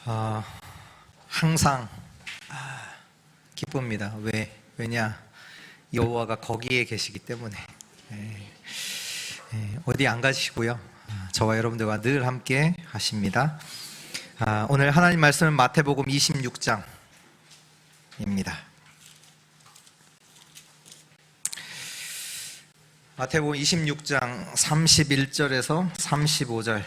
어, 항상 기쁩니다. 왜냐? 여호와가 거기에 계시기 때문에. 어디 안 가시고요. 저와 여러분들과 늘 함께 하십니다. 오늘 하나님 말씀은 마태복음 26장입니다. 마태복음 26장 31절에서 35절.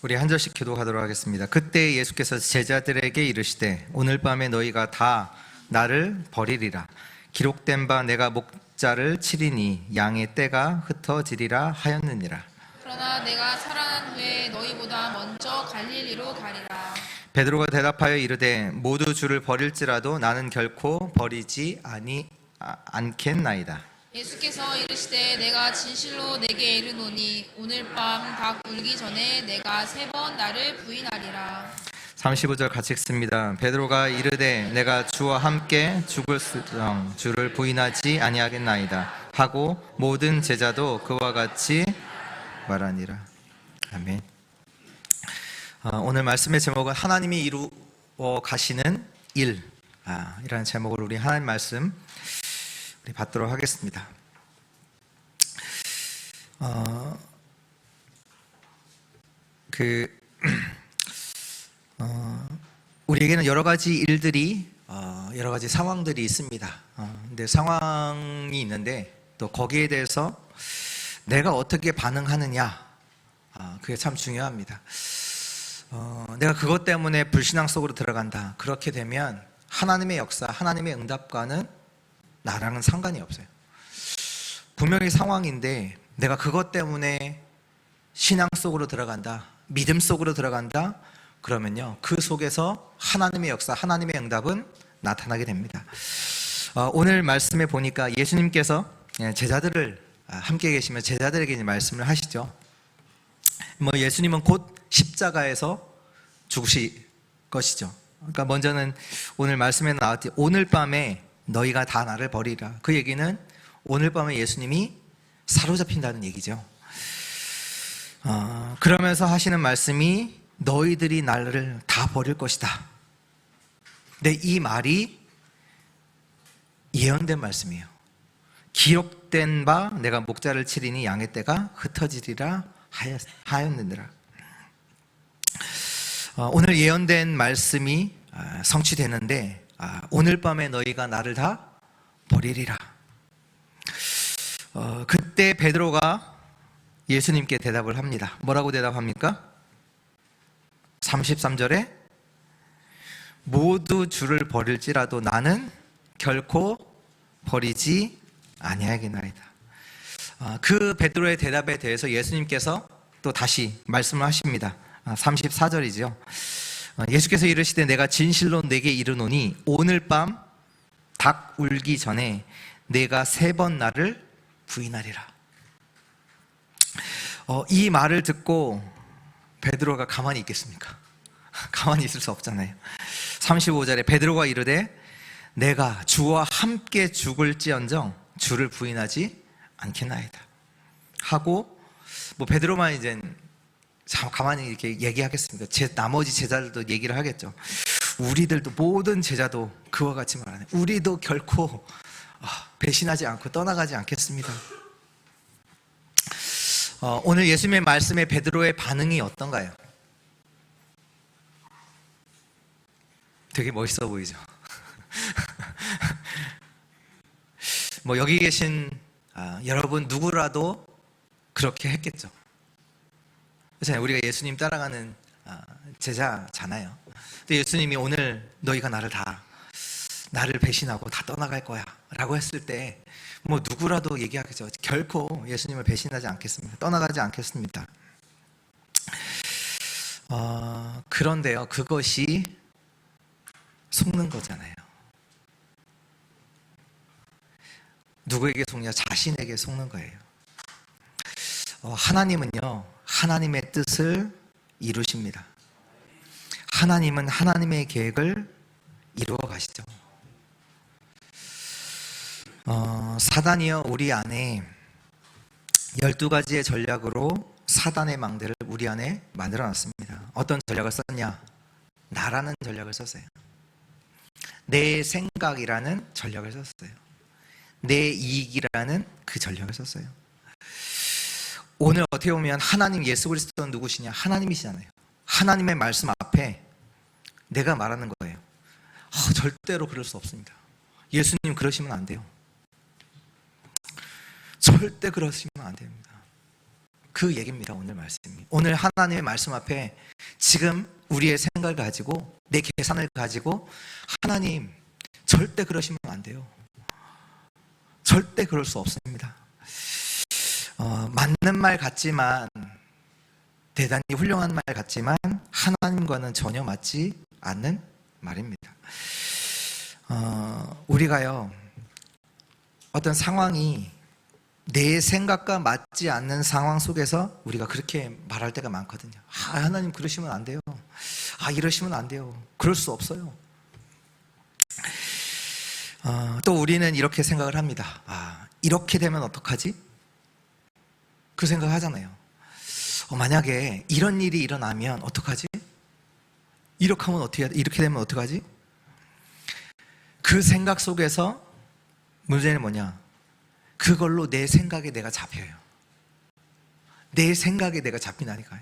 우리 한 절씩 기도하도록 하겠습니다. 그때 예수께서 제자들에게 이르시되 오늘 밤에 너희가 다 나를 버리리라. 기록된 바 내가 목자를 치리니 양의 떼가 흩어지리라 하였느니라. 그러나 내가 살아난 후에 너희보다 먼저 갈릴리로 가리라. 베드로가 대답하여 이르되 모두 주를 버릴지라도 나는 결코 버리지 않겠나이다. 예수께서 이르시되 내가 진실로 내게 이르노니 오늘 밤 닭 울기 전에 내가 3번 나를 부인하리라. 35절 같이 읽습니다. 베드로가 이르되 내가 주와 함께 죽을수록 주를 부인하지 아니하겠나이다 하고 모든 제자도 그와 같이 말하니라. 아멘. 오늘 말씀의 제목은 하나님이 이루어 가시는 일, 이라는 제목으로 우리 하나님 말씀 우리 받도록 하겠습니다. 우리에게는 여러 가지 일들이, 여러 가지 상황들이 있습니다. 근데 상황이 있는데 또 거기에 대해서 내가 어떻게 반응하느냐, 그게 참 중요합니다. 내가 그것 때문에 불신앙 속으로 들어간다. 그렇게 되면 하나님의 역사, 하나님의 응답과는 나랑은 상관이 없어요. 분명히 상황인데 내가 그것 때문에 신앙 속으로 들어간다, 믿음 속으로 들어간다, 그러면요 그 속에서 하나님의 역사, 하나님의 응답은 나타나게 됩니다. 오늘 말씀에 보니까 예수님께서 제자들을 함께 계시면 제자들에게 이제 말씀을 하시죠. 예수님은 곧 십자가에서 죽으실 것이죠. 그러니까 먼저는 오늘 말씀에 나왔듯이 오늘 밤에 너희가 다 나를 버리라. 그 얘기는 오늘 밤에 예수님이 사로잡힌다는 얘기죠. 그러면서 하시는 말씀이 너희들이 나를 다 버릴 것이다. 근데 이 말이 예언된 말씀이에요. 기록된 바 내가 목자를 치리니 양의 떼가 흩어지리라 하였느니라. 오늘 예언된 말씀이 성취되는데 오늘 밤에 너희가 나를 다 버리리라. 그때 베드로가 예수님께 대답을 합니다. 뭐라고 대답합니까? 33절에 모두 주를 버릴지라도 나는 결코 버리지 아니하겠나이다. 그 베드로의 대답에 대해서 예수님께서 또 다시 말씀을 하십니다. 34절이죠. 예수께서 이르시되 내가 진실로 내게 이르노니 오늘 밤 닭 울기 전에 내가 3번 나를 부인하리라. 이 말을 듣고 베드로가 가만히 있겠습니까? 가만히 있을 수 없잖아요. 35절에 베드로가 이르되 내가 주와 함께 죽을지언정 주를 부인하지 않겠나이다 하고 베드로만 이제 가만히 이렇게 얘기하겠습니다. 나머지 제자들도 얘기를 하겠죠. 우리들도 모든 제자도 그와 같이 말하네. 우리도 결코 배신하지 않고 떠나가지 않겠습니다. 오늘 예수님의 말씀에 베드로의 반응이 어떤가요? 되게 멋있어 보이죠? 여기 계신 여러분 누구라도 그렇게 했겠죠. 그렇잖아요. 우리가 예수님 따라가는 제자잖아요. 근데 예수님이 오늘 너희가 나를 배신하고 다 떠나갈 거야 라고 했을 때 누구라도 얘기하겠죠. 결코 예수님을 배신하지 않겠습니다. 떠나가지 않겠습니다. 그런데요, 그것이 속는 거잖아요. 누구에게 속냐? 자신에게 속는 거예요. 하나님은요, 하나님의 뜻을 이루십니다. 하나님은 하나님의 계획을 이루어 가시죠. 사단이요 우리 안에 12가지의 전략으로 사단의 망대를 우리 안에 만들어 놨습니다. 어떤 전략을 썼냐? 나라는 전략을 썼어요. 내 생각이라는 전략을 썼어요. 내 이익이라는 그 전략을 썼어요. 오늘 어떻게 보면 하나님 예수 그리스도는 누구시냐? 하나님이시잖아요. 하나님의 말씀 앞에 내가 말하는 거예요. 절대로 그럴 수 없습니다. 예수님 그러시면 안 돼요. 절대 그러시면 안 됩니다. 그 얘기입니다. 오늘 말씀이. 오늘 하나님의 말씀 앞에 지금 우리의 생각을 가지고 내 계산을 가지고 하나님 절대 그러시면 안 돼요. 절대 그럴 수 없습니다. 맞는 말 같지만, 대단히 훌륭한 말 같지만 하나님과는 전혀 맞지 않는 말입니다. 우리가요, 어떤 상황이 내 생각과 맞지 않는 상황 속에서 우리가 그렇게 말할 때가 많거든요. 하나님 그러시면 안 돼요. 이러시면 안 돼요. 그럴 수 없어요. 또 우리는 이렇게 생각을 합니다. 이렇게 되면 어떡하지? 그 생각을 하잖아요. 만약에 이런 일이 일어나면 어떡하지? 이렇게 하면 이렇게 되면 어떡하지? 그 생각 속에서 문제는 뭐냐? 그걸로 내 생각에 내가 잡혀요. 내 생각에 내가 잡힌다니까요.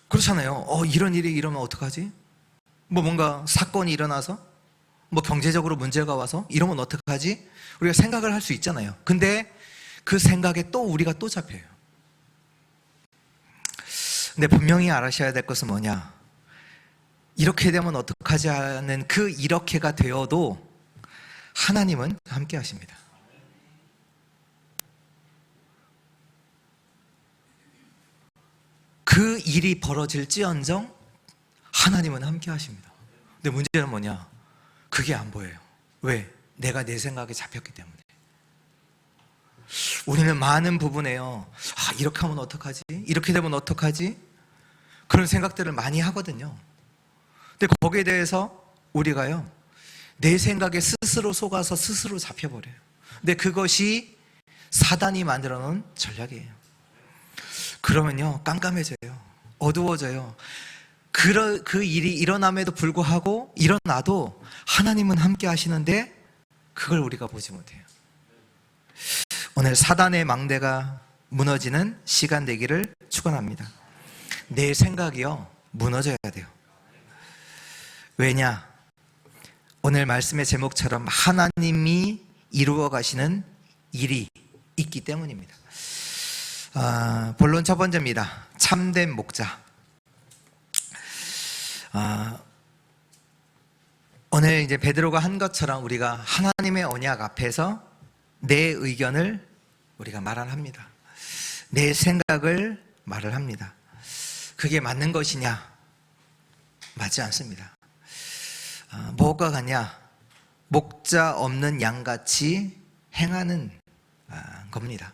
그렇잖아요. 이런 일이 일어나면 어떡하지? 뭔가 사건이 일어나서 경제적으로 문제가 와서 이러면 어떡하지? 우리가 생각을 할 수 있잖아요. 근데 그 생각에 또 우리가 또 잡혀요. 근데 분명히 알아셔야 될 것은 뭐냐? 이렇게 되면 어떡하지 하는 그 이렇게가 되어도 하나님은 함께 하십니다. 그 일이 벌어질지언정 하나님은 함께 하십니다. 근데 문제는 뭐냐? 그게 안 보여요. 왜? 내가 내 생각에 잡혔기 때문에. 우리는 많은 부분에요, 이렇게 하면 어떡하지? 이렇게 되면 어떡하지? 그런 생각들을 많이 하거든요. 근데 거기에 대해서 우리가요, 내 생각에 스스로 속아서 스스로 잡혀버려요. 근데 그것이 사단이 만들어 놓은 전략이에요. 그러면요, 깜깜해져요. 어두워져요. 그 일이 일어남에도 불구하고 일어나도 하나님은 함께 하시는데 그걸 우리가 보지 못해요. 오늘 사단의 망대가 무너지는 시간 되기를 축원합니다. 내 생각이요, 무너져야 돼요. 왜냐? 오늘 말씀의 제목처럼 하나님이 이루어 가시는 일이 있기 때문입니다. 본론 첫 번째입니다. 참된 목자. 오늘 이제 베드로가 한 것처럼 우리가 하나님의 언약 앞에서 내 의견을 우리가 말을 합니다. 내 생각을 말을 합니다. 그게 맞는 것이냐? 맞지 않습니다. 뭐가 같냐? 목자 없는 양같이 행하는 겁니다.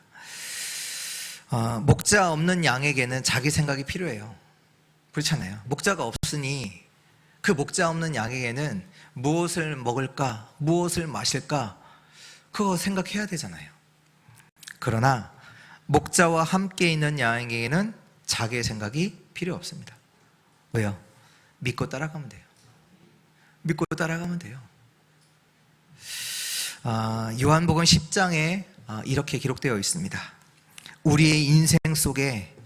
목자 없는 양에게는 자기 생각이 필요해요. 그렇잖아요. 목자가 없으니 그 목자 없는 양에게는 무엇을 먹을까, 무엇을 마실까, 그거 생각해야 되잖아요. 그러나 목자와 함께 있는 양에게는 자기의 생각이 필요 없습니다. 왜요? 믿고 따라가면 돼요. 믿고 따라가면 돼요. 요한복음 10장에 이렇게 기록되어 있습니다. 우리의 인생 속에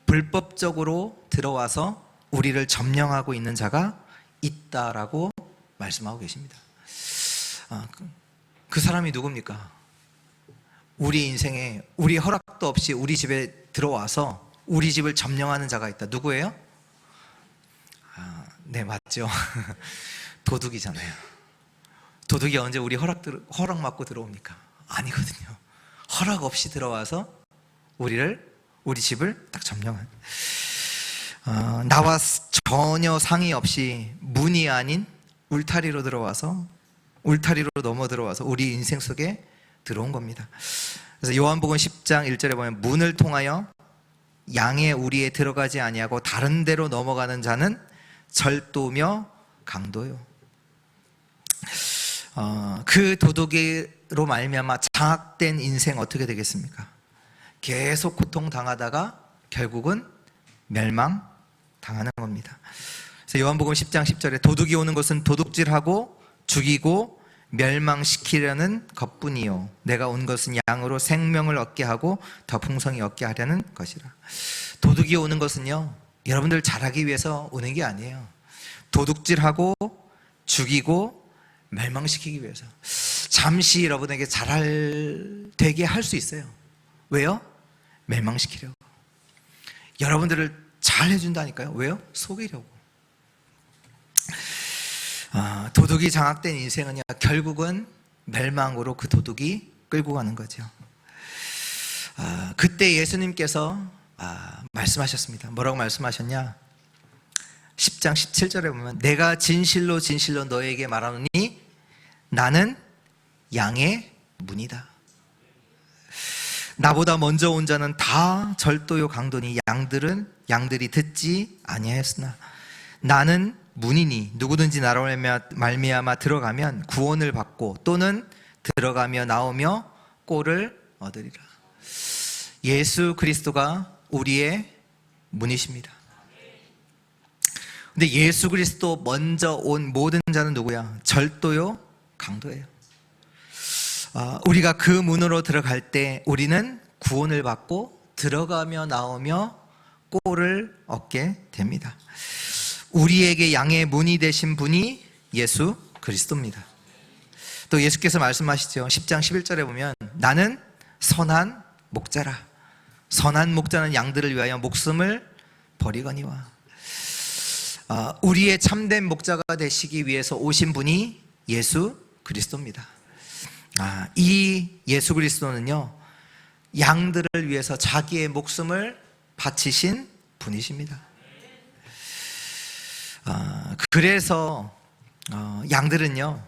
불법적으로 들어와서 우리를 점령하고 있는 자가 있다라고 말씀하고 계십니다. 그 사람이 누굽니까? 우리 인생에 우리 허락도 없이 우리 집에 들어와서 우리 집을 점령하는 자가 있다. 누구예요? 네, 맞죠. 도둑이잖아요. 도둑이 언제 우리 허락 맞고 들어옵니까? 아니거든요. 허락 없이 들어와서 우리 집을 딱 점령한, 나와 전혀 상의 없이 문이 아닌 울타리로 들어와서, 울타리로 넘어 들어와서 우리 인생 속에 들어온 겁니다. 그래서 요한복음 10장 1절에 보면 문을 통하여 양의 우리에 들어가지 아니하고 다른 데로 넘어가는 자는 절도며 강도요. 그 도둑으로 말미암아 장악된 인생 어떻게 되겠습니까? 계속 고통당하다가 결국은 멸망당하는 겁니다. 그래서 요한복음 10장 10절에 도둑이 오는 것은 도둑질하고 죽이고 멸망시키려는 것뿐이요 내가 온 것은 양으로 생명을 얻게 하고 더 풍성히 얻게 하려는 것이라. 도둑이 오는 것은요 여러분들 잘하기 위해서 오는 게 아니에요. 도둑질하고 죽이고 멸망시키기 위해서 잠시 여러분에게 되게 할 수 있어요. 왜요? 멸망시키려고. 여러분들을 잘 해준다니까요. 왜요? 속이려고. 도둑이 장악된 인생은요 결국은 멸망으로 그 도둑이 끌고 가는 거죠. 그때 예수님께서 말씀하셨습니다. 뭐라고 말씀하셨냐? 10장 17절에 보면 내가 진실로 진실로 너에게 말하노니 나는 양의 문이다. 나보다 먼저 온 자는 다 절도요 강도니 양들이 듣지 아니하였으나 나는 문이니 누구든지 나로 말미암아 들어가면 구원을 받고 또는 들어가며 나오며 꼴을 얻으리라. 예수 그리스도가 우리의 문이십니다. 근데 예수 그리스도 먼저 온 모든 자는 누구야? 절도요 강도예요. 우리가 그 문으로 들어갈 때 우리는 구원을 받고 들어가며 나오며 꼴을 얻게 됩니다. 우리에게 양의 문이 되신 분이 예수 그리스도입니다. 또 예수께서 말씀하시죠. 10장 11절에 보면 나는 선한 목자라. 선한 목자는 양들을 위하여 목숨을 버리거니와. 우리의 참된 목자가 되시기 위해서 오신 분이 예수 그리스도입니다. 이 예수 그리스도는요 양들을 위해서 자기의 목숨을 바치신 분이십니다. 그래서 양들은요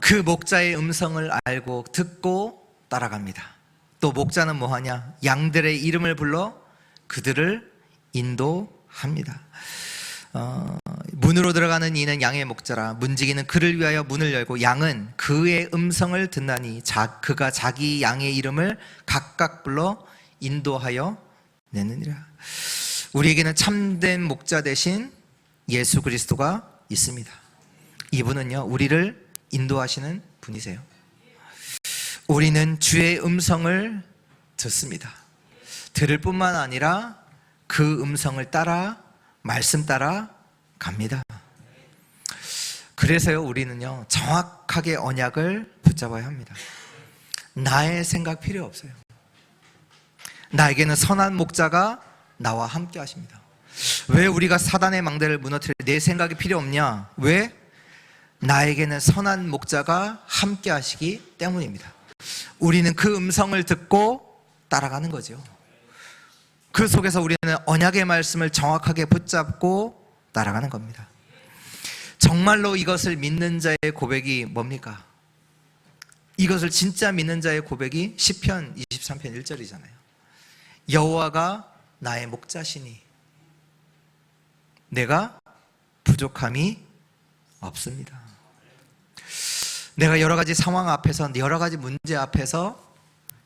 그 목자의 음성을 알고 듣고 따라갑니다. 또 목자는 뭐하냐? 양들의 이름을 불러 그들을 인도합니다. 문으로 들어가는 이는 양의 목자라. 문지기는 그를 위하여 문을 열고 양은 그의 음성을 듣나니 그가 자기 양의 이름을 각각 불러 인도하여 내느니라. 우리에게는 참된 목자 대신 예수 그리스도가 있습니다. 이분은요 우리를 인도하시는 분이세요. 우리는 주의 음성을 듣습니다. 들을 뿐만 아니라 그 음성을 따라 말씀 따라 갑니다. 그래서요 우리는요 정확하게 언약을 붙잡아야 합니다. 나의 생각 필요 없어요. 나에게는 선한 목자가 나와 함께 하십니다. 왜 우리가 사단의 망대를 무너뜨릴 내 생각이 필요 없냐? 왜? 나에게는 선한 목자가 함께 하시기 때문입니다. 우리는 그 음성을 듣고 따라가는 거죠. 그 속에서 우리는 언약의 말씀을 정확하게 붙잡고 따라가는 겁니다. 정말로 이것을 믿는 자의 고백이 뭡니까? 이것을 진짜 믿는 자의 고백이 시편 23편 1절이잖아요. 여호와가 나의 목자시니 내가 부족함이 없습니다. 내가 여러 가지 상황 앞에서, 여러 가지 문제 앞에서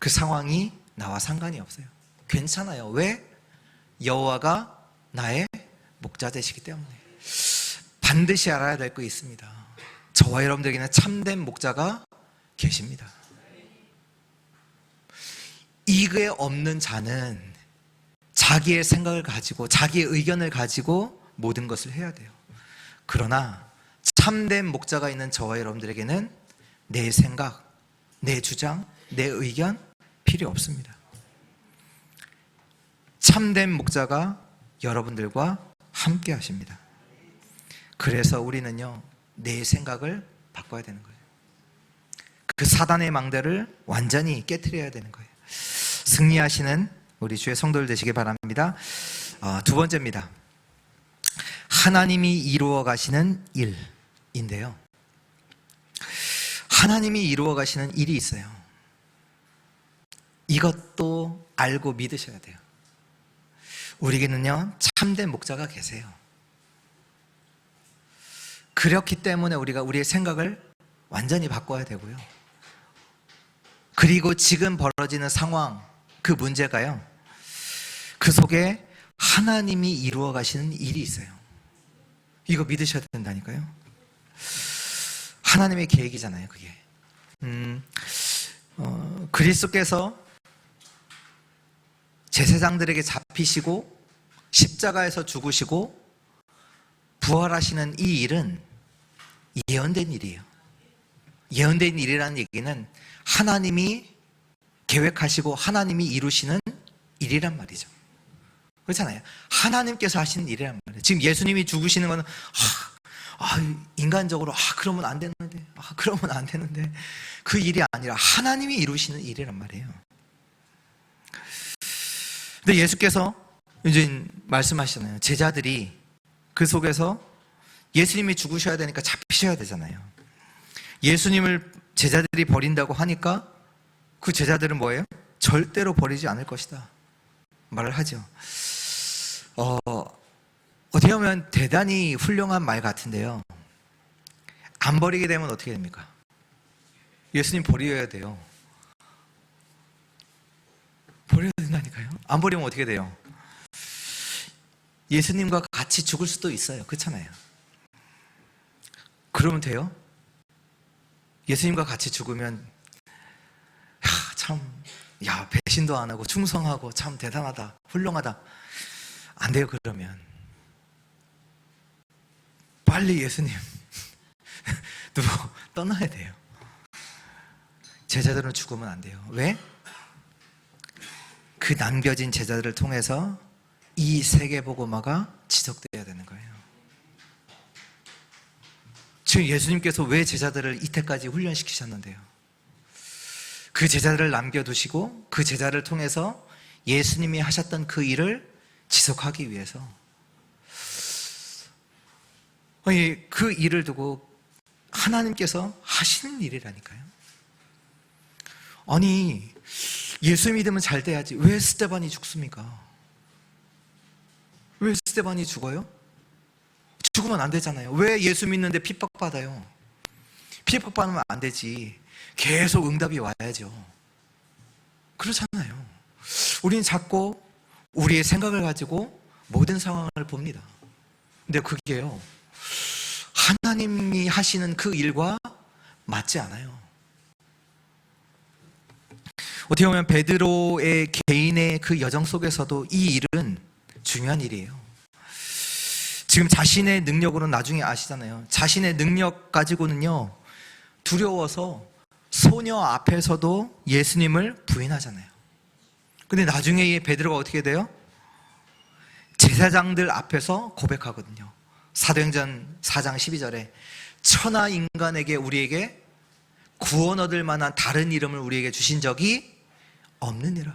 그 상황이 나와 상관이 없어요. 괜찮아요. 왜? 여호와가 나의 목자 되시기 때문에. 반드시 알아야 될 거 있습니다. 저와 여러분들에게는 참된 목자가 계십니다. 이게 없는 자는 자기의 생각을 가지고 자기의 의견을 가지고 모든 것을 해야 돼요. 그러나 참된 목자가 있는 저와 여러분들에게는 내 생각, 내 주장, 내 의견 필요 없습니다. 참된 목자가 여러분들과 함께 하십니다. 그래서 우리는요 내 생각을 바꿔야 되는 거예요. 그 사단의 망대를 완전히 깨트려야 되는 거예요. 승리하시는 우리 주의 성도들 되시길 바랍니다. 두 번째입니다. 하나님이 이루어 가시는 일인데요. 하나님이 이루어 가시는 일이 있어요. 이것도 알고 믿으셔야 돼요. 우리에게는요 참된 목자가 계세요. 그렇기 때문에 우리가 우리의 생각을 완전히 바꿔야 되고요. 그리고 지금 벌어지는 상황, 그 문제가요, 그 속에 하나님이 이루어 가시는 일이 있어요. 이거 믿으셔야 된다니까요. 하나님의 계획이잖아요, 그게. 그리스도께서 제사장들에게 잡히시고 십자가에서 죽으시고 부활하시는 이 일은 예언된 일이에요. 예언된 일이라는 얘기는 하나님이 계획하시고 하나님이 이루시는 일이란 말이죠. 그렇잖아요. 하나님께서 하시는 일이란 말이에요. 지금 예수님이 죽으시는 거는 인간적으로 그러면 안 되는데, 그러면 안 되는데, 그 일이 아니라 하나님이 이루시는 일이란 말이에요. 근데 예수께서 이제 말씀하시잖아요. 제자들이 그 속에서 예수님이 죽으셔야 되니까 잡히셔야 되잖아요. 예수님을 제자들이 버린다고 하니까 그 제자들은 뭐예요? 절대로 버리지 않을 것이다 말을 하죠. 어떻게 보면 대단히 훌륭한 말 같은데요, 안 버리게 되면 어떻게 됩니까? 예수님 버려야 돼요. 버려야 된다니까요. 안 버리면 어떻게 돼요? 예수님과 같이 죽을 수도 있어요. 그렇잖아요. 그러면 돼요? 예수님과 같이 죽으면 배신도 안 하고 충성하고 참 대단하다, 훌륭하다. 안 돼요. 그러면 빨리 예수님 누구 떠나야 돼요. 제자들은 죽으면 안 돼요. 왜? 그 남겨진 제자들을 통해서 이 세계복음화가 지속돼야 되는 거예요. 지금 예수님께서 왜 제자들을 이때까지 훈련시키셨는데요? 그 제자들을 남겨두시고 그 제자를 통해서 예수님이 하셨던 그 일을 지속하기 위해서. 그 일을 두고 하나님께서 하시는 일이라니까요. 아니, 예수 믿으면 잘 돼야지. 왜 스데반이 죽습니까? 왜 스데반이 죽어요? 죽으면 안 되잖아요. 왜 예수 믿는데 핍박받아요? 핍박받으면 안 되지. 계속 응답이 와야죠. 그렇잖아요. 우리는 자꾸 우리의 생각을 가지고 모든 상황을 봅니다. 근데 그게요, 하나님이 하시는 그 일과 맞지 않아요. 어떻게 보면 베드로의 개인의 그 여정 속에서도 이 일은 중요한 일이에요. 지금 자신의 능력으로는 나중에 아시잖아요. 자신의 능력 가지고는요, 두려워서 소녀 앞에서도 예수님을 부인하잖아요. 근데 나중에 베드로가 어떻게 돼요? 제사장들 앞에서 고백하거든요. 사도행전 4장 12절에 천하 인간에게 우리에게 구원 얻을 만한 다른 이름을 우리에게 주신 적이 없느니라.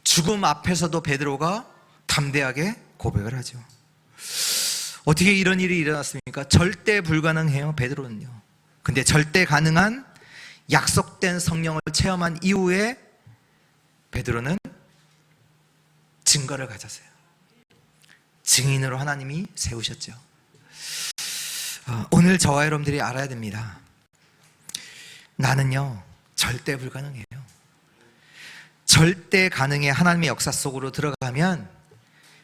죽음 앞에서도 베드로가 담대하게 고백을 하죠. 어떻게 이런 일이 일어났습니까? 절대 불가능해요, 베드로는요. 근데 절대 가능한 약속된 성령을 체험한 이후에 베드로는 증거를 가졌어요. 증인으로 하나님이 세우셨죠. 오늘 저와 여러분들이 알아야 됩니다. 나는요, 절대 불가능해요. 절대 가능의 하나님의 역사 속으로 들어가면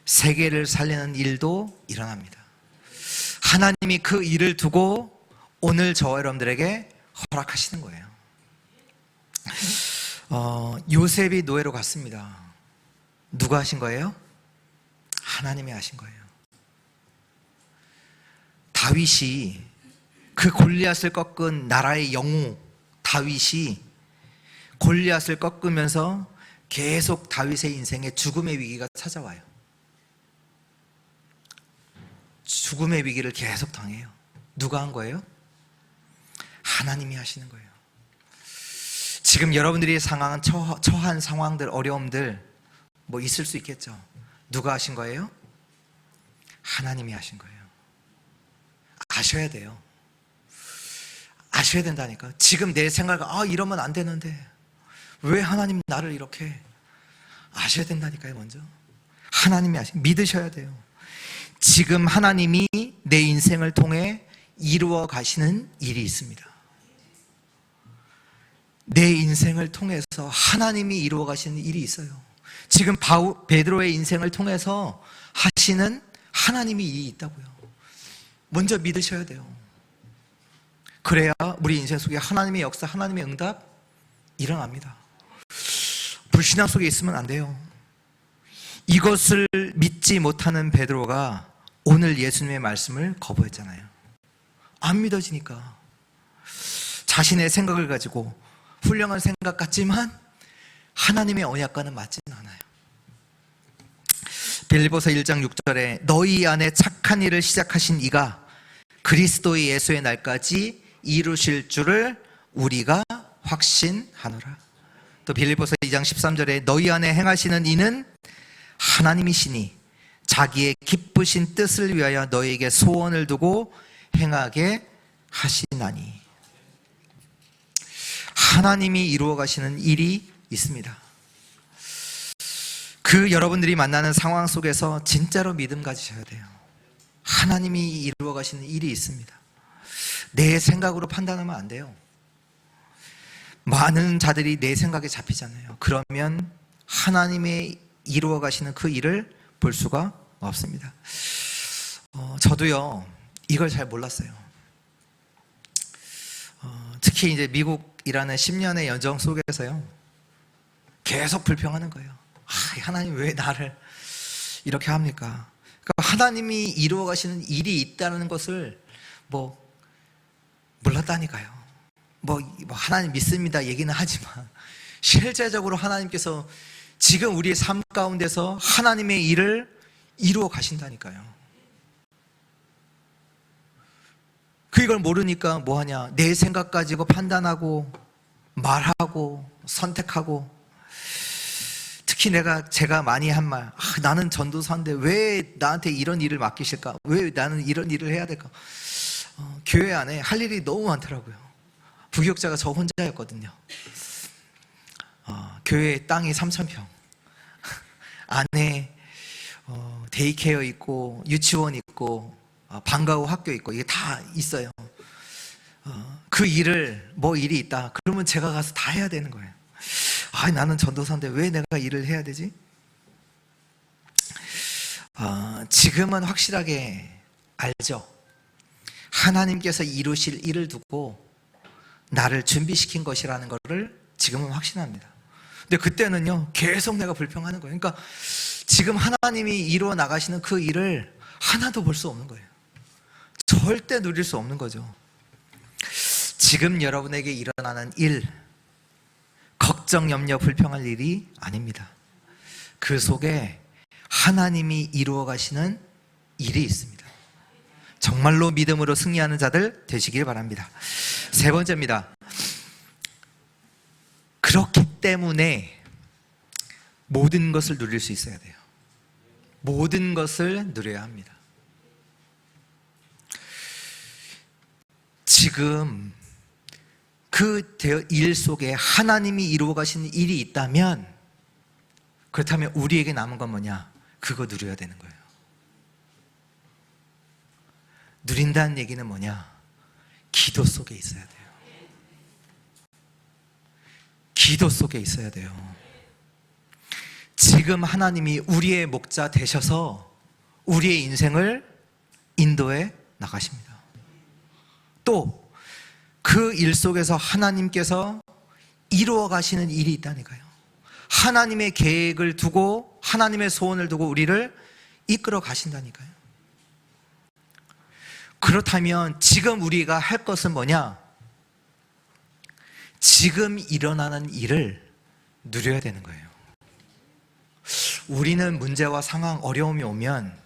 세계를 살리는 일도 일어납니다. 하나님이 그 일을 두고 오늘 저와 여러분들에게 허락하시는 거예요. 요셉이 노예로 갔습니다. 누가 하신 거예요? 하나님이 하신 거예요. 다윗이, 그 골리앗을 꺾은 나라의 영웅 다윗이 골리앗을 꺾으면서 계속 다윗의 인생에 죽음의 위기가 찾아와요. 죽음의 위기를 계속 당해요. 누가 한 거예요? 하나님이 하시는 거예요. 지금 여러분들이 상황은 처한 상황들, 어려움들 뭐 있을 수 있겠죠. 누가 하신 거예요? 하나님이 하신 거예요. 아셔야 돼요. 아셔야 된다니까. 지금 내 생각은 이러면 안 되는데 왜 하나님 나를 이렇게, 아셔야 된다니까요. 먼저 하나님이 믿으셔야 돼요. 지금 하나님이 내 인생을 통해 이루어 가시는 일이 있습니다. 내 인생을 통해서 하나님이 이루어 가시는 일이 있어요. 지금 베드로의 인생을 통해서 하시는 하나님의 일이 있다고요. 먼저 믿으셔야 돼요. 그래야 우리 인생 속에 하나님의 역사, 하나님의 응답 일어납니다. 불신앙 속에 있으면 안 돼요. 이것을 믿지 못하는 베드로가 오늘 예수님의 말씀을 거부했잖아요. 안 믿어지니까. 자신의 생각을 가지고 훌륭한 생각 같지만 하나님의 언약과는 맞지는 않아요. 빌립보서 1장 6절에 너희 안에 착한 일을 시작하신 이가 그리스도 예수의 날까지 이루실 줄을 우리가 확신하노라. 또 빌립보서 2장 13절에 너희 안에 행하시는 이는 하나님이시니 자기의 기쁘신 뜻을 위하여 너희에게 소원을 두고 행하게 하시나니. 하나님이 이루어 가시는 일이 있습니다. 그 여러분들이 만나는 상황 속에서 진짜로 믿음 가지셔야 돼요. 하나님이 이루어 가시는 일이 있습니다. 내 생각으로 판단하면 안 돼요. 많은 자들이 내 생각에 잡히잖아요. 그러면 하나님의 이루어 가시는 그 일을 볼 수가 없습니다. 저도요, 이걸 잘 몰랐어요. 특히 이제 미국이라는 10년의 여정 속에서요, 계속 불평하는 거예요. 하나님 왜 나를 이렇게 합니까? 그러니까 하나님이 이루어 가시는 일이 있다는 것을 몰랐다니까요. 하나님 믿습니다 얘기는 하지만 실제적으로 하나님께서 지금 우리의 삶 가운데서 하나님의 일을 이루어 가신다니까요. 그걸 모르니까 뭐하냐? 내 생각 가지고 판단하고 말하고 선택하고, 특히 제가 많이 한 말, 나는 전도사인데 왜 나한테 이런 일을 맡기실까? 왜 나는 이런 일을 해야 될까? 교회 안에 할 일이 너무 많더라고요. 부교육자가 저 혼자였거든요. 교회 땅이 3,000평, 안에 데이케어 있고 유치원 있고 방과 후 학교 있고 이게 다 있어요. 그 일을 일이 있다 그러면 제가 가서 다 해야 되는 거예요. 나는 전도사인데 왜 내가 일을 해야 되지? 지금은 확실하게 알죠. 하나님께서 이루실 일을 두고 나를 준비시킨 것이라는 것을 지금은 확신합니다. 근데 그때는요, 계속 내가 불평하는 거예요. 그러니까 지금 하나님이 이루어 나가시는 그 일을 하나도 볼 수 없는 거예요. 절대 누릴 수 없는 거죠. 지금 여러분에게 일어나는 일, 걱정, 염려, 불평할 일이 아닙니다. 그 속에 하나님이 이루어 가시는 일이 있습니다. 정말로 믿음으로 승리하는 자들 되시길 바랍니다. 세 번째입니다. 그렇기 때문에 모든 것을 누릴 수 있어야 돼요. 모든 것을 누려야 합니다. 지금 그 일 속에 하나님이 이루어 가시는 일이 있다면, 그렇다면 우리에게 남은 건 뭐냐? 그거 누려야 되는 거예요. 누린다는 얘기는 뭐냐? 기도 속에 있어야 돼요. 기도 속에 있어야 돼요. 지금 하나님이 우리의 목자 되셔서 우리의 인생을 인도해 나가십니다. 또 그 일 속에서 하나님께서 이루어 가시는 일이 있다니까요. 하나님의 계획을 두고 하나님의 소원을 두고 우리를 이끌어 가신다니까요. 그렇다면 지금 우리가 할 것은 뭐냐? 지금 일어나는 일을 누려야 되는 거예요. 우리는 문제와 상황, 어려움이 오면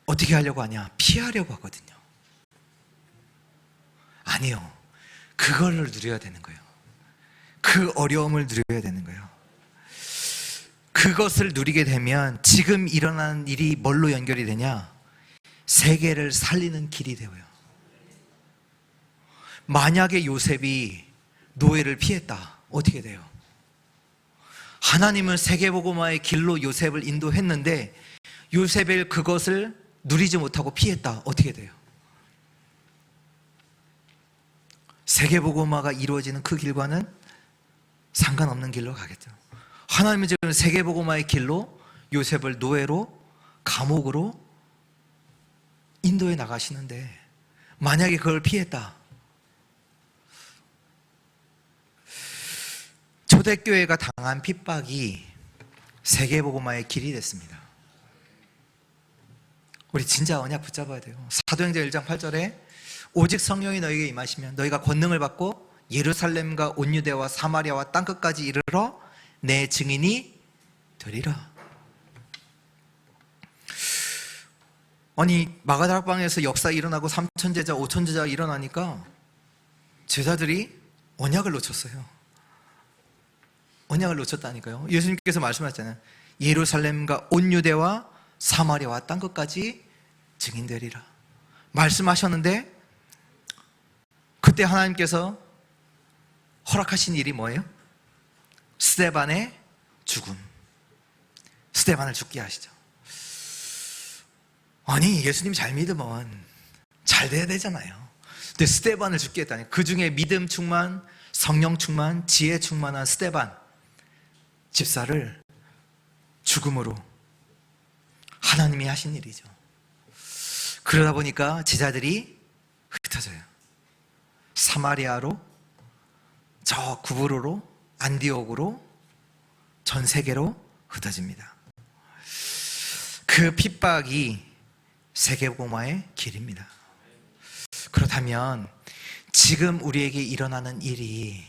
어떻게 하려고 하냐? 피하려고 하거든요. 아니요. 그걸 누려야 되는 거예요. 그 어려움을 누려야 되는 거예요. 그것을 누리게 되면 지금 일어나는 일이 뭘로 연결이 되냐? 세계를 살리는 길이 되어요. 만약에 요셉이 노예를 피했다, 어떻게 돼요? 하나님은 세계복음화의 길로 요셉을 인도했는데 요셉이 그것을 누리지 못하고 피했다, 어떻게 돼요? 세계복음화가 이루어지는 그 길과는 상관없는 길로 가겠죠. 하나님은 지금 세계복음화의 길로 요셉을 노예로, 감옥으로 인도에 나가시는데, 만약에 그걸 피했다, 초대교회가 당한 핍박이 세계복음화의 길이 됐습니다. 우리 진짜 언약 붙잡아야 돼요. 사도행전 1장 8절에 오직 성령이 너희에게 임하시면 너희가 권능을 받고 예루살렘과 온 유대와 사마리아와 땅끝까지 이르러 내 증인이 되리라. 아니, 마가다락방에서 역사 일어나고 3,000제자 5,000제자 일어나니까 제자들이 언약을 놓쳤어요. 언약을 놓쳤다니까요. 예수님께서 말씀하셨잖아요. 예루살렘과 온 유대와 사마리아와 땅끝까지 증인되리라 말씀하셨는데, 그때 하나님께서 허락하신 일이 뭐예요? 스데반의 죽음. 스데반을 죽게 하시죠. 아니, 예수님 잘 믿으면 잘 돼야 되잖아요. 근데 스데반을 죽게 했다니. 그 중에 믿음 충만, 성령 충만, 지혜 충만한 스데반 집사를 죽음으로 하나님이 하신 일이죠. 그러다 보니까 제자들이 흩어져요. 사마리아로, 저 구브로로, 안디옥으로, 전 세계로 흩어집니다. 그 핍박이 세계복음화의 길입니다. 그렇다면 지금 우리에게 일어나는 일이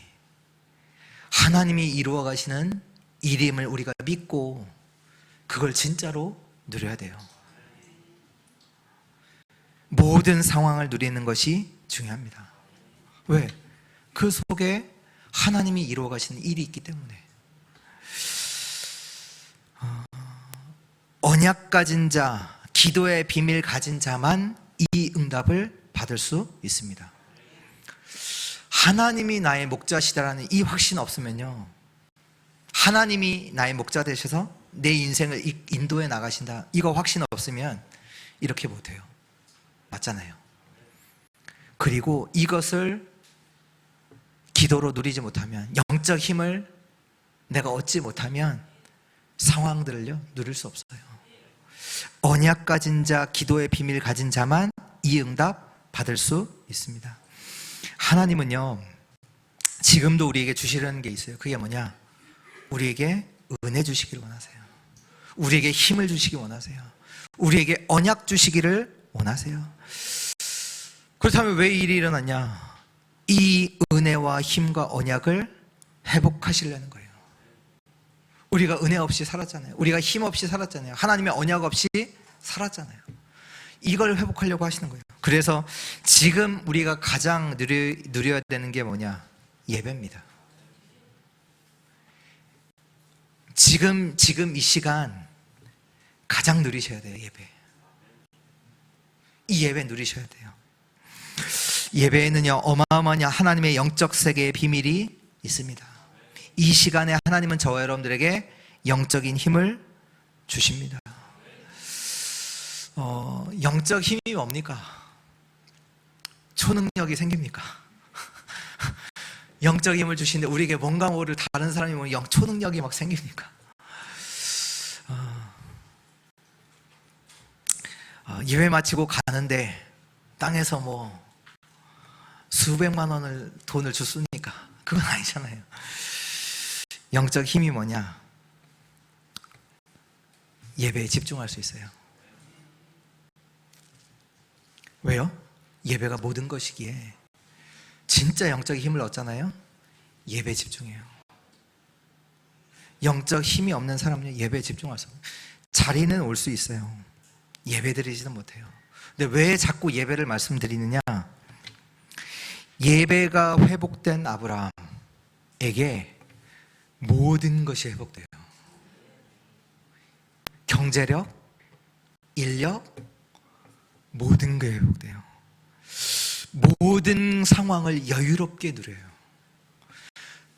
하나님이 이루어 가시는 일임을 우리가 믿고 그걸 진짜로 누려야 돼요. 모든 상황을 누리는 것이 중요합니다. 왜? 그 속에 하나님이 이루어 가시는 일이 있기 때문에. 언약 가진 자, 기도의 비밀 가진 자만 이 응답을 받을 수 있습니다. 하나님이 나의 목자시다라는 이 확신 없으면요, 하나님이 나의 목자 되셔서 내 인생을 인도해 나가신다, 이거 확신 없으면 이렇게 못해요. 맞잖아요. 그리고 이것을 기도로 누리지 못하면, 영적 힘을 내가 얻지 못하면 상황들을요 누릴 수 없어요. 언약 가진 자, 기도의 비밀 가진 자만 이 응답 받을 수 있습니다. 하나님은요 지금도 우리에게 주시려는 게 있어요. 그게 뭐냐? 우리에게 은혜 주시기를 원하세요. 우리에게 힘을 주시기 원하세요. 우리에게 언약 주시기를 원하세요. 그렇다면 왜 이 일이 일어났냐? 이 은혜와 힘과 언약을 회복하시려는 거예요. 우리가 은혜 없이 살았잖아요. 우리가 힘 없이 살았잖아요. 하나님의 언약 없이 살았잖아요. 이걸 회복하려고 하시는 거예요. 그래서 지금 우리가 가장 누려야 되는 게 뭐냐? 예배입니다. 지금 이 시간 가장 누리셔야 돼요. 예배. 이 예배 누리셔야 돼요. 예배에는요 어마어마한 하나님의 영적 세계의 비밀이 있습니다. 이 시간에 하나님은 저와 여러분들에게 영적인 힘을 주십니다. 영적 힘이 뭡니까? 초능력이 생깁니까? 영적 힘을 주시는데 우리에게 뭔가 모를 다른 사람이 보면 초능력이 막 생깁니까? 예배 마치고 가는데 땅에서 뭐 수백만 원을 돈을 줬으니까 그건 아니잖아요. 영적 힘이 뭐냐? 예배에 집중할 수 있어요. 왜요? 예배가 모든 것이기에. 진짜 영적 힘을 얻잖아요. 예배에 집중해요. 영적 힘이 없는 사람은 예배에 집중할 수 없어요. 자리는 올 수 있어요. 예배 드리지는 못해요. 근데 왜 자꾸 예배를 말씀드리느냐? 예배가 회복된 아브라함에게 모든 것이 회복돼요. 경제력, 인력, 모든 게 회복돼요. 모든 상황을 여유롭게 누려요.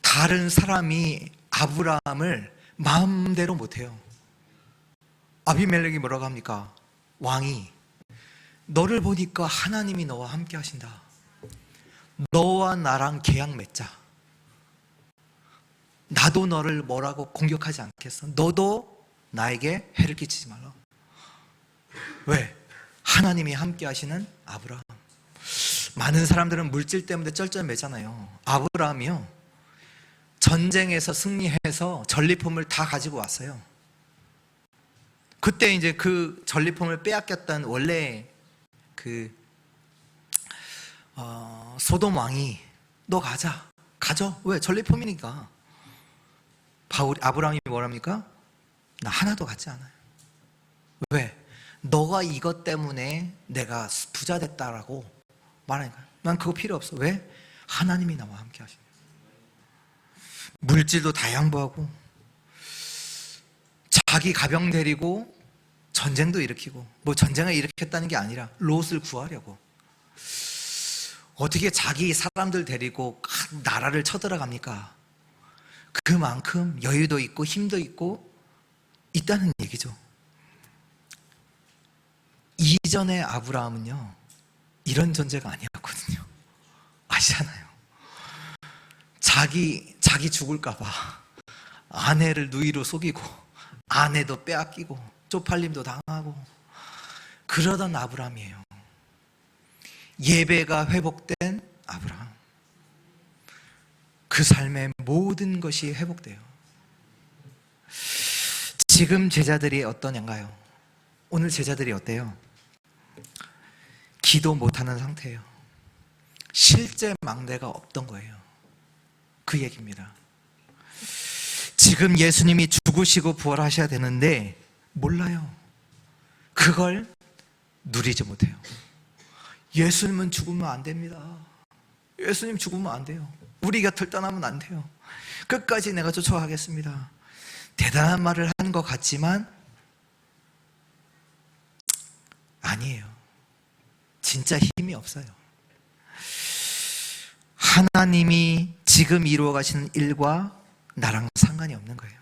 다른 사람이 아브라함을 마음대로 못해요. 아비멜렉이 뭐라고 합니까? 왕이 너를 보니까 하나님이 너와 함께 하신다. 너와 나랑 계약 맺자. 나도 너를 뭐라고 공격하지 않겠어. 너도 나에게 해를 끼치지 말라. 왜? 하나님이 함께 하시는 아브라함. 많은 사람들은 물질 때문에 쩔쩔매잖아요. 아브라함이요, 전쟁에서 승리해서 전리품을 다 가지고 왔어요. 그때 이제 그 전리품을 빼앗겼던 원래 소돔 왕이 너 가져. 왜? 전리품이니까. 아브라함이 뭐랍니까? 나 하나도 갖지 않아요. 왜? 너가 이것 때문에 내가 부자 됐다라고 말하니까 난 그거 필요 없어. 왜? 하나님이 나와 함께 하시네. 물질도 다 양보하고 자기 가병 데리고 전쟁도 일으키고, 뭐 전쟁을 일으켰다는 게 아니라 롯을 구하려고 어떻게 자기 사람들 데리고 나라를 쳐들어갑니까? 그만큼 여유도 있고 힘도 있고 있다는 얘기죠. 이전의 아브라함은요, 이런 존재가 아니었거든요. 아시잖아요. 자기 죽을까봐 아내를 누이로 속이고 아내도 빼앗기고 쪽팔림도 당하고 그러던 아브라함이에요. 예배가 회복된 아브라함. 그 삶의 모든 것이 회복돼요. 지금 제자들이 어떠냐가요? 오늘 제자들이 어때요? 기도 못하는 상태예요. 실제 망대가 없던 거예요. 그 얘기입니다. 지금 예수님이 죽으시고 부활하셔야 되는데 몰라요. 그걸 누리지 못해요. 예수님은 죽으면 안 됩니다. 예수님 죽으면 안 돼요. 우리 곁을 떠나면 안 돼요. 끝까지 내가 쫓아가겠습니다. 대단한 말을 한 것 같지만 아니에요. 진짜 힘이 없어요. 하나님이 지금 이루어 가시는 일과 나랑 상관이 없는 거예요.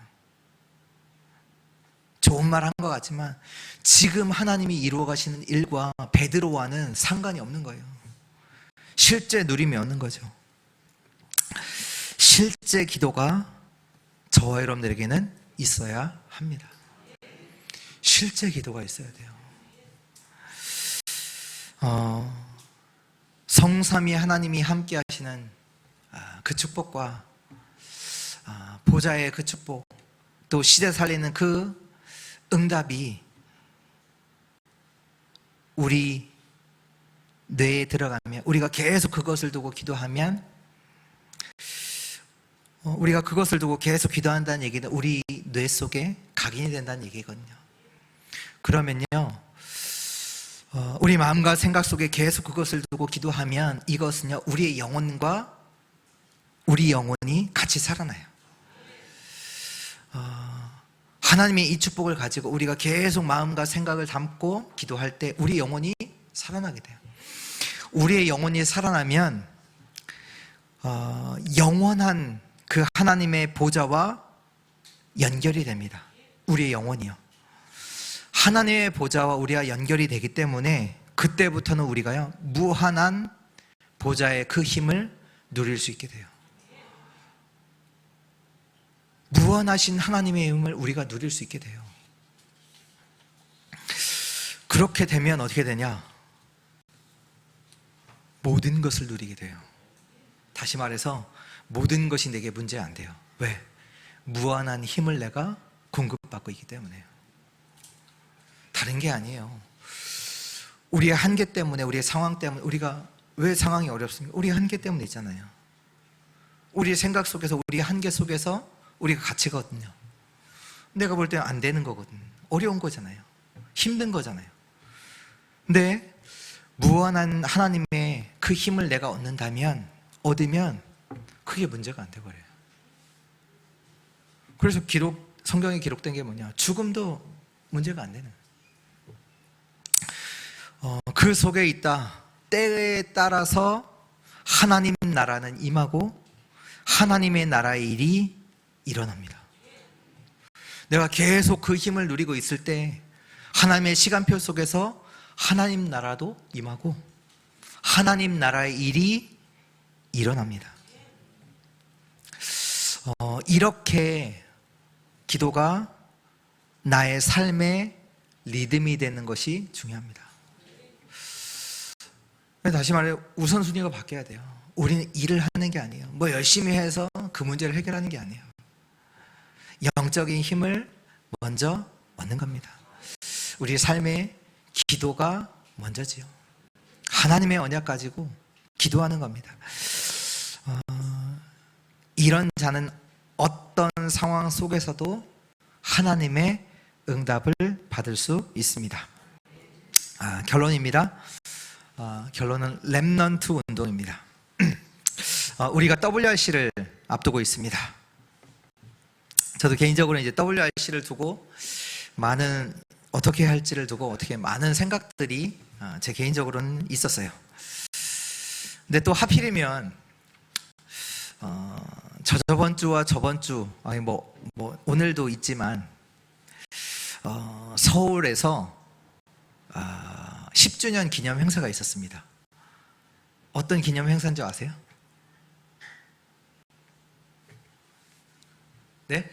좋은 말 한 것 같지만 지금 하나님이 이루어 가시는 일과 베드로와는 상관이 없는 거예요. 실제 누림이 없는 거죠. 실제 기도가 저와 여러분들에게는 있어야 합니다. 실제 기도가 있어야 돼요. 성삼위 하나님이 함께 하시는 그 축복과 보좌의 그 축복, 또 시대 살리는 그 응답이 우리 뇌에 들어가면, 우리가 계속 그것을 두고 기도하면, 우리가 그것을 두고 계속 기도한다는 얘기는 우리 뇌 속에 각인이 된다는 얘기거든요. 그러면요, 우리 마음과 생각 속에 계속 그것을 두고 기도하면 이것은요, 우리의 영혼과 우리 영혼이 같이 살아나요. 하나님의 이 축복을 가지고 우리가 계속 마음과 생각을 담고 기도할 때 우리 영혼이 살아나게 돼요. 우리의 영혼이 살아나면 영원한 그 하나님의 보좌와 연결이 됩니다. 우리의 영혼이요. 하나님의 보좌와 우리가 연결이 되기 때문에 그때부터는 우리가요, 무한한 보좌의 그 힘을 누릴 수 있게 돼요. 무한하신 하나님의 힘을 우리가 누릴 수 있게 돼요. 그렇게 되면 어떻게 되냐? 모든 것을 누리게 돼요. 다시 말해서 모든 것이 내게 문제 안 돼요. 왜? 무한한 힘을 내가 공급받고 있기 때문에요. 다른 게 아니에요. 우리의 한계 때문에, 우리의 상황 때문에, 우리가 왜 상황이 어렵습니까? 우리의 한계 때문에 있잖아요. 우리의 생각 속에서, 우리의 한계 속에서 우리가 갇히거든요. 내가 볼 때는 안 되는 거거든. 어려운 거잖아요. 힘든 거잖아요. 근데 무한한 하나님의 그 힘을 내가 얻으면 그게 문제가 안 돼버려요. 그래서 성경에 기록된 게 뭐냐? 죽음도 문제가 안 되는. 그 속에 있다. 때에 따라서 하나님 나라는 임하고 하나님의 나라의 일이 일어납니다. 내가 계속 그 힘을 누리고 있을 때 하나님의 시간표 속에서 하나님 나라도 임하고 하나님 나라의 일이 일어납니다. 이렇게 기도가 나의 삶의 리듬이 되는 것이 중요합니다. 다시 말해 우선순위가 바뀌어야 돼요. 우리는 일을 하는 게 아니에요. 뭐 열심히 해서 그 문제를 해결하는 게 아니에요. 영적인 힘을 먼저 얻는 겁니다. 우리 삶의 기도가 먼저지요. 하나님의 언약 가지고 기도하는 겁니다. 이런 자는 어떤 상황 속에서도 하나님의 응답을 받을 수 있습니다. 결론입니다. 결론은 렘넌트 운동입니다. 우리가 WRC를 앞두고 있습니다. 저도 개인적으로 이제 WRC를 두고 어떻게 할지를 두고 어떻게 많은 생각들이 제 개인적으로는 있었어요. 근데 또 하필이면 저번 주와 저번 주 아니 뭐 오늘도 있지만 서울에서 10주년 기념 행사가 있었습니다. 어떤 기념 행사인지 아세요? 네?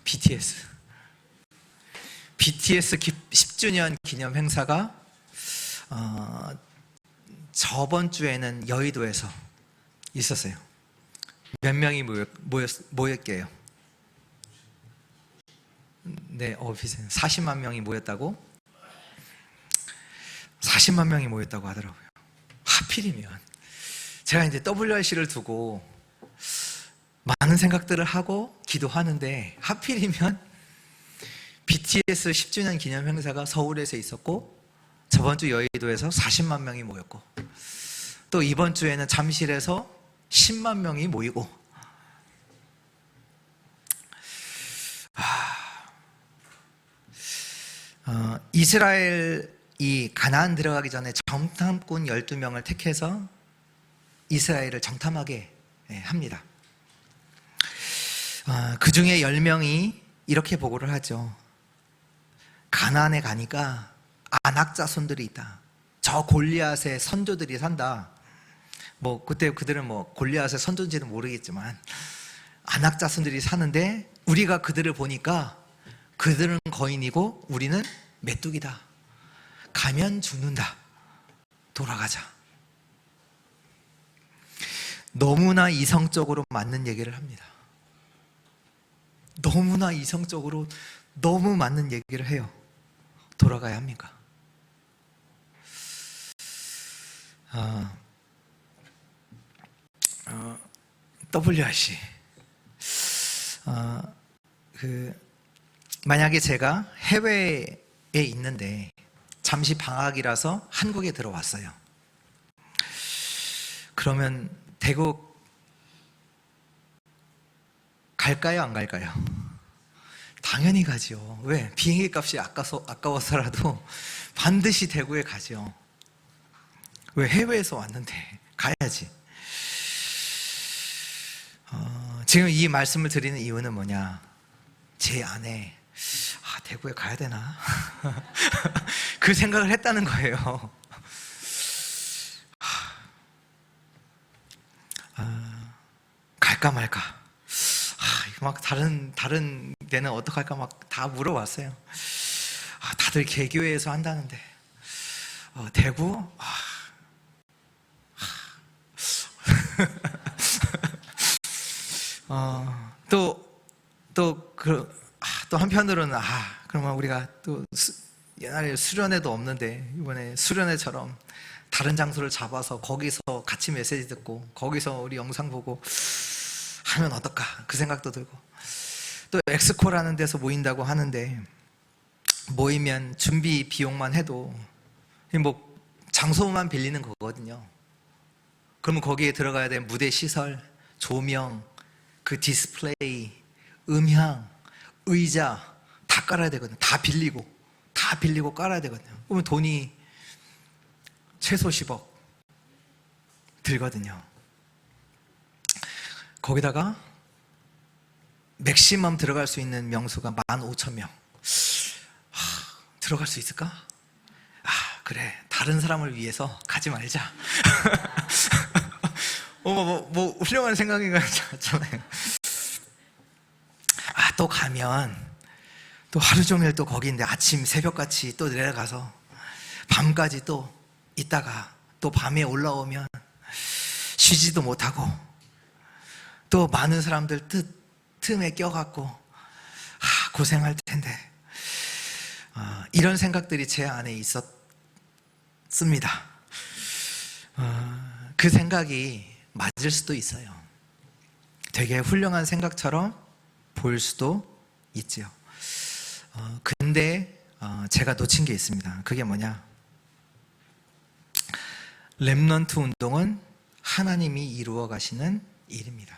BTS 10주년 기념 행사가 저번 주에는 여의도에서 있었어요. 몇 명이 모였게요? 네, 비슷해요. 40만 명이 모였다고? 40만 명이 모였다고 하더라고요. 하필이면 제가 이제 WRC를 두고 많은 생각들을 하고 기도하는데 하필이면 BTS 10주년 기념 행사가 서울에서 있었고 저번 주 여의도에서 40만 명이 모였고 또 이번 주에는 잠실에서 10만 명이 모이고 이스라엘이 가나안 들어가기 전에 정탐꾼 12명을 택해서 이스라엘을 정탐하게 합니다. 그 중에 10명이 이렇게 보고를 하죠. 가나안에 가니까 아낙 자손들이 있다. 저 골리앗의 선조들이 산다. 뭐 그때 그들은 뭐 골리앗의 선조인지는 모르겠지만 아낙 자손들이 사는데 우리가 그들을 보니까 그들은 거인이고 우리는 메뚜기다. 가면 죽는다. 돌아가자. 너무나 이성적으로 맞는 얘기를 합니다. 너무나 이성적으로 너무 맞는 얘기를 해요. 돌아가야 합니까? WRC 만약에 제가 해외에 있는데 잠시 방학이라서 한국에 들어왔어요. 그러면 대구 갈까요? 안 갈까요? 당연히 가죠. 왜? 비행기 값이 아까워서라도 반드시 대구에 가죠. 왜? 해외에서 왔는데 가야지. 지금 이 말씀을 드리는 이유는 뭐냐? 제 안에 대구에 가야 되나? 그 생각을 했다는 거예요. 갈까 말까? 막 다른 데는 어떡할까 막 다 물어봤어요. 다들 개교회에서 한다는데 대구? 또 한편으로는 그러면 우리가 또 옛날에 수련회도 없는데 이번에 수련회처럼 다른 장소를 잡아서 거기서 같이 메시지 듣고 거기서 우리 영상 보고 하면 어떨까 그 생각도 들고 또 엑스코라는 데서 모인다고 하는데 모이면 준비 비용만 해도 뭐 장소만 빌리는 거거든요. 그러면 거기에 들어가야 될 무대 시설, 조명, 그 디스플레이, 음향, 의자 다 깔아야 되거든요. 다 빌리고 깔아야 되거든요. 그러면 돈이 최소 10억 들거든요. 거기다가 맥시멈 들어갈 수 있는 명수가 15,000명. 들어갈 수 있을까? 그래, 다른 사람을 위해서 가지 말자. 훌륭한 생각인 것 같잖아요. 또 가면 또 하루 종일 또 거기인데 아침 새벽같이 또 내려가서 밤까지 또 있다가 또 밤에 올라오면 쉬지도 못하고 또 많은 사람들 틈에 껴갖고 고생할 텐데, 이런 생각들이 제 안에 있었습니다. 그 생각이 맞을 수도 있어요. 되게 훌륭한 생각처럼 보일 수도 있지요. 근데 제가 놓친 게 있습니다. 그게 뭐냐? 렘넌트 운동은 하나님이 이루어 가시는 일입니다.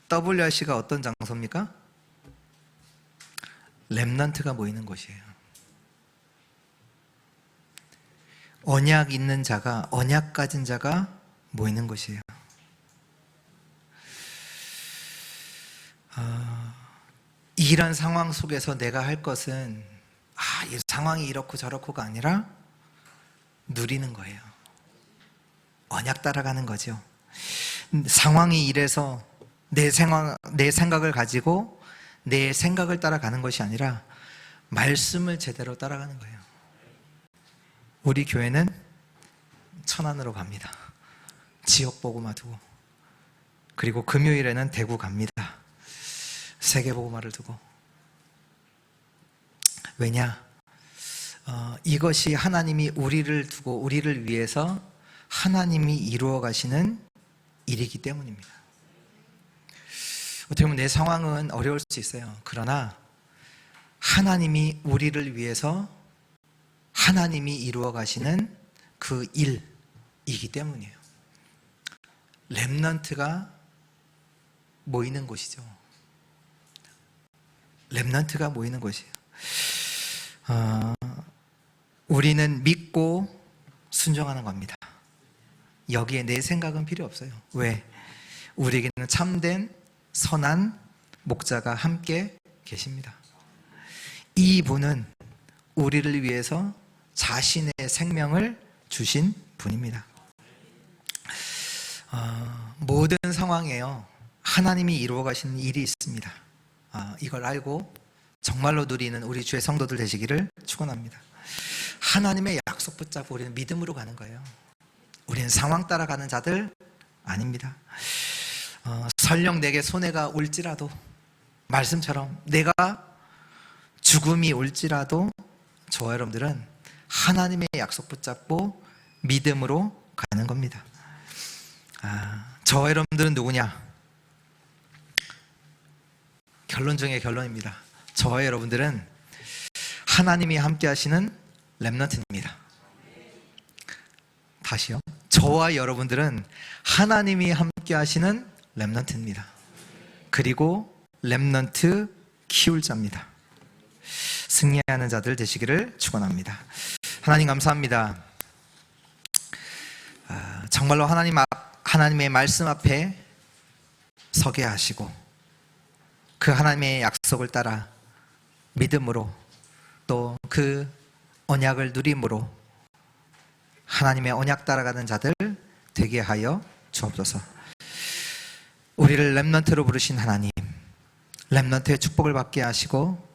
WRC가 어떤 장소입니까? 렘넌트가 모이는 곳이에요. 언약 있는 자가, 언약 가진 자가 모이는 곳이에요. 이런 상황 속에서 내가 할 것은 이 상황이 이렇고 저렇고가 아니라 누리는 거예요. 언약 따라가는 거죠. 상황이 이래서 내 생각을 가지고 내 생각을 따라가는 것이 아니라 말씀을 제대로 따라가는 거예요. 우리 교회는 천안으로 갑니다. 지역 복음화 두고. 그리고 금요일에는 대구 갑니다. 세계 복음화를 두고. 왜냐? 이것이 하나님이 우리를 두고 우리를 위해서 하나님이 이루어 가시는 일이기 때문입니다. 어떻게 보면 내 상황은 어려울 수 있어요. 그러나 하나님이 우리를 위해서 하나님이 이루어 가시는 그 일이기 때문이에요. 렘넌트가 모이는 곳이죠. 렘넌트가 모이는 곳이에요. 우리는 믿고 순종하는 겁니다. 여기에 내 생각은 필요 없어요. 왜? 우리에게는 참된 선한 목자가 함께 계십니다. 이분은 우리를 위해서 자신의 생명을 주신 분입니다. 모든 상황에요, 하나님이 이루어 가시는 일이 있습니다. 이걸 알고 정말로 누리는 우리 주의 성도들 되시기를 축원합니다. 하나님의 약속 붙잡고 우리는 믿음으로 가는 거예요. 우리는 상황 따라가는 자들 아닙니다. 설령 내게 손해가 올지라도, 말씀처럼 내가 죽음이 올지라도 저와 여러분들은 하나님의 약속 붙잡고 믿음으로 가는 겁니다. 저와 여러분들은 누구냐? 결론 중에 결론입니다. 저와 여러분들은 하나님이 함께 하시는 렘넌트입니다. 다시요. 저와 여러분들은 하나님이 함께 하시는 렘넌트입니다. 그리고 렘넌트 키울 자입니다. 승리하는 자들 되시기를 축원합니다. 하나님 감사합니다. 정말로 하나님의 말씀 앞에 서게 하시고 그 하나님의 약속을 따라 믿음으로 또 그 언약을 누림으로 하나님의 언약 따라가는 자들 되게 하여 주옵소서. 우리를 렘넌트로 부르신 하나님, 렘넌트의 축복을 받게 하시고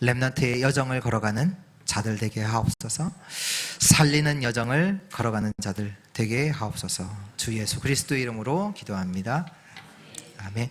렘넌트의 여정을 걸어가는 자들 되게 하옵소서. 살리는 여정을 걸어가는 자들 되게 하옵소서. 주 예수 그리스도의 이름으로 기도합니다. 아멘.